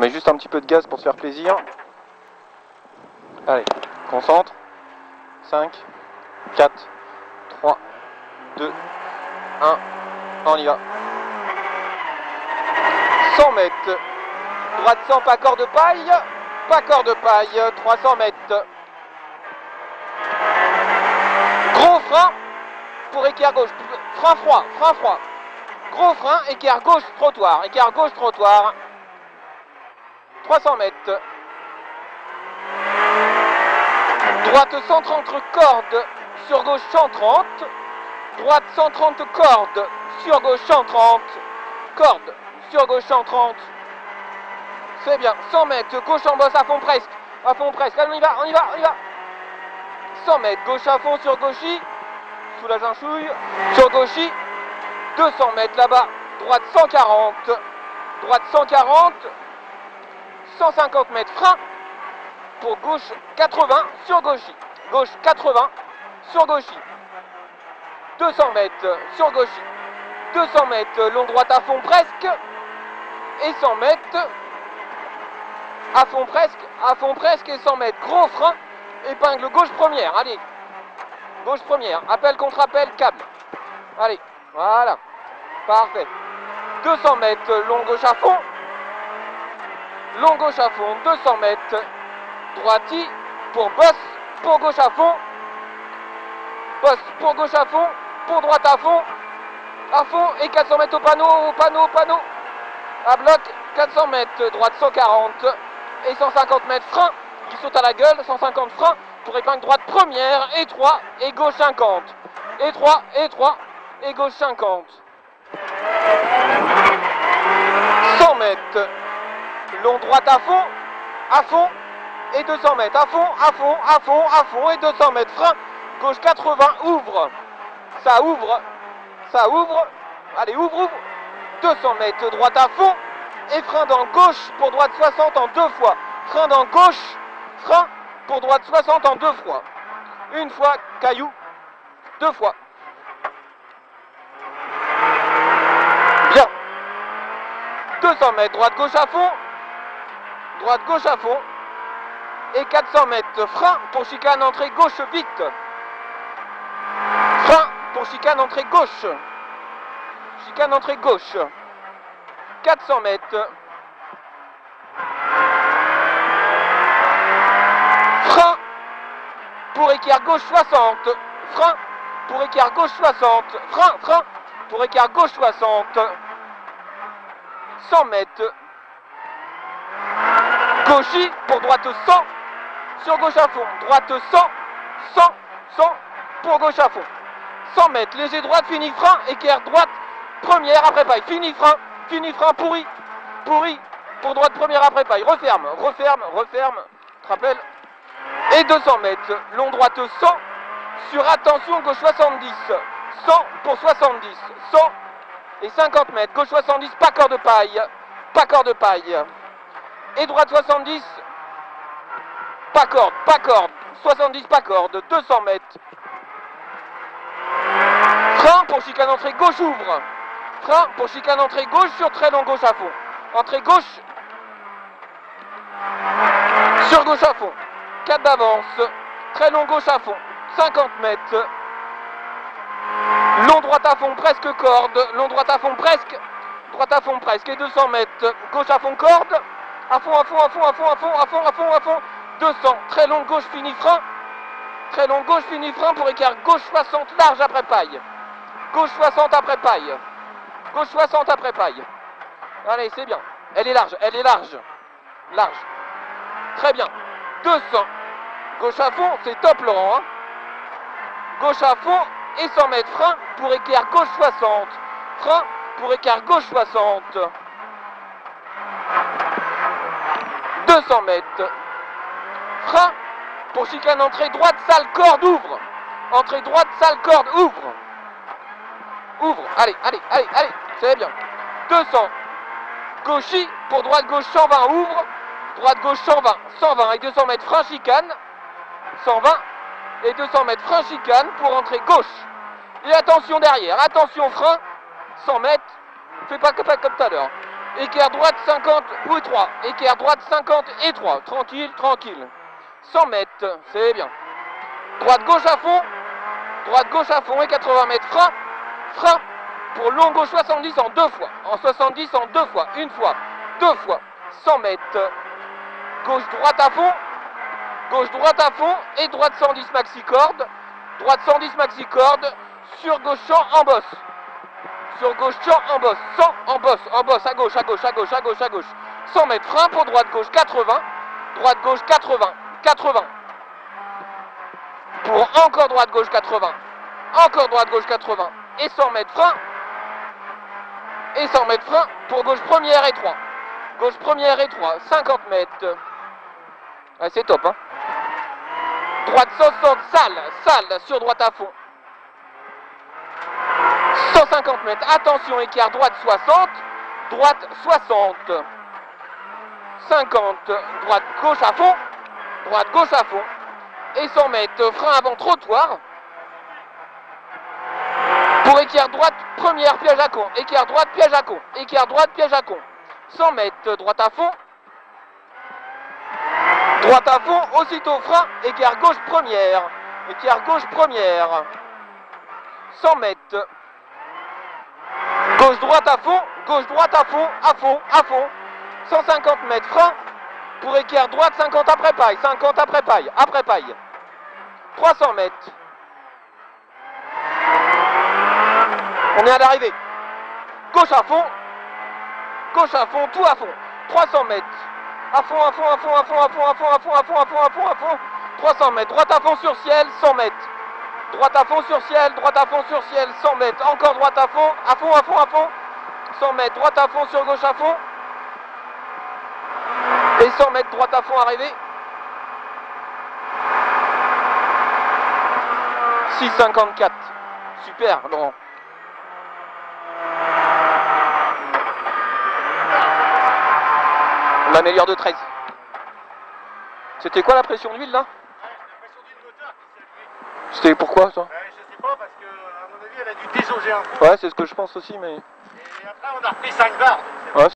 remet juste un petit peu de gaz pour se faire plaisir. Allez, concentre. 5, 4, 3, 2, 1, on y va. 100 mètres. Droite 100, pas corde de paille. Pas corde de paille, 300 mètres. Gros frein pour équerre gauche. Frein froid, frein froid. Gros frein, équerre gauche, trottoir. Équerre gauche, trottoir. 300 mètres. Droite 130 cordes, sur gauche 130. Droite 130 cordes, sur gauche 130. Corde, sur gauche 130. C'est bien. 100 mètres, gauche en bosse à fond presque. À fond presque. Allez, on y va, on y va, on y va. 100 mètres, gauche à fond sur gauchis. Soulage un chouille. Sur gauchis. 200 mètres là-bas. Droite 140. Droite 140. 150 mètres frein. Pour gauche 80 sur gauchis. Gauche 80 sur gauchis. 200 mètres sur gauchis. 200 mètres long droite à fond presque. Et 100 mètres à fond presque et 100 mètres. Gros frein. Épingle gauche première. Allez. Gauche première. Appel contre appel. Câble. Allez. Voilà. Parfait. 200 mètres long gauche à fond. Long gauche à fond. 200 mètres. Droiti pour bosse, pour gauche à fond. Bosse pour gauche à fond, pour droite à fond et 400 mètres au panneau, à bloc, 400 mètres, droite 140 et 150 mètres frein, qui saute à la gueule, 150 frein pour épingle droite première, et 3 et gauche 50, et 3 et gauche 50. 100 mètres, long droite à fond, et 200 mètres, à fond, et 200 mètres, frein, gauche 80, ouvre, ça ouvre, allez, ouvre, 200 mètres, droite à fond, et frein dans gauche, pour droite 60 en 2 fois, frein dans gauche, frein, pour droite 60 en 2 fois, une fois, caillou, 2 fois, bien, 200 mètres, droite gauche à fond, et 400 mètres, frein pour chicane entrée gauche vite. Frein pour chicane entrée gauche. Chicane entrée gauche. 400 mètres. Frein pour équerre gauche 60. Frein pour équerre gauche 60. Frein pour équerre gauche 60. 100 mètres. Gauchis pour droite 100. Sur gauche à fond, droite 100 pour gauche à fond. 100 mètres, léger droite, fini frein, équerre droite, première après paille, fini frein, pourri, pour droite première après paille, referme, te rappelle. Et 200 mètres, long droite 100, sur attention, gauche 70, 100 pour 70, 100 et 50 mètres, gauche 70, pas corde de paille, et droite 70, pas corde, 70 pas corde, 200 mètres. Frein pour chicane entrée gauche ouvre. Frein pour chicane entrée gauche sur très long gauche à fond. Entrée gauche sur gauche à fond. 4 d'avance. Très long gauche à fond. 50 mètres. Long droite à fond presque corde. Long droite à fond presque. Droite à fond presque. Et 200 mètres. Gauche à fond corde. À fond. 200, très long gauche fini frein. Très long gauche fini frein pour équerre gauche 60 large après paille. Gauche 60 après paille. Gauche 60 après paille. Allez, c'est bien. Elle est large. Large. Très bien. 200. Gauche à fond, c'est top Laurent. Hein. Gauche à fond et 100 mètres frein pour équerre gauche 60. Frein pour équerre gauche 60. 200 mètres. Frein pour chicane entrée droite, salle, corde, ouvre. Entrée droite, salle, corde, ouvre. Allez, c'est bien. 200. Gauchis pour droite, gauche, 120, ouvre. Droite, gauche, 120 et 200 mètres frein chicane. 120 et 200 mètres frein chicane pour entrer gauche. Et attention derrière, attention frein. 100 mètres. Fais pas comme tout à l'heure. Écart droite 50, oui 3. Écart droite 50 et 3. Tranquille, tranquille. 100 mètres, c'est bien. Droite gauche à fond. Droite gauche à fond et 80 mètres. Frein. Frein. Pour long gauche 70 en 2 fois. En 70 en 2 fois. Une fois. 2 fois. 100 mètres. Gauche droite à fond. Gauche droite à fond. Et droite 110 maxi corde. Droite 110 maxi corde. Sur gauche champ en bosse. Sur gauche champ en bosse. 100 en bosse. En bosse. À gauche, à gauche, à gauche, à gauche, à gauche. 100 mètres. Frein pour droite gauche 80. Droite gauche 80. 80. Pour encore droite gauche 80. Encore droite gauche 80. Et 100 mètres frein. Et 100 mètres frein pour gauche première et 3. Gauche première et 3. 50 mètres. Ouais, c'est top, hein. Droite 60, sale sur droite à fond. 150 mètres. Attention, écart droite 60. Droite 60. 50. Droite gauche à fond. Droite gauche à fond. Et 100 mètres. Frein avant trottoir. Pour écart droite, première piège à con. Écart droite, piège à con. Écart droite, piège à con. 100 mètres, droite à fond. Droite à fond, aussitôt frein. Écart gauche, première. Écart gauche, première. 100 mètres. Gauche droite à fond. Gauche droite à fond, à fond, à fond. 150 mètres, frein. Pour écart droite, 50 après paille. 50 après paille, après paille. 300 mètres. On est à l'arrivée. Gauche à fond. Gauche à fond, tout à fond. 300 mètres. À fond, à fond, à fond, à fond, à fond, à fond, à fond, à fond, à fond, à fond, à fond. 300 mètres. Droite à fond sur ciel, 100 mètres. Droite à fond sur ciel, droite à fond sur ciel, 100 mètres. Encore droite à fond, à fond, à fond, à fond. 100 mètres. Droite à fond sur gauche à fond. Et 100 mètres. Droite à fond arrivé. 6,54. Super, Laurent. On améliore de 13. C'était quoi la pression d'huile là? Ouais, la pression d'huile moteur qui s'est élevée. C'était pourquoi ça? Je sais pas parce que à mon avis elle a dû désauger un coup. Ouais, c'est ce que je pense aussi, mais... Et après on a repris 5 barres. Ouais,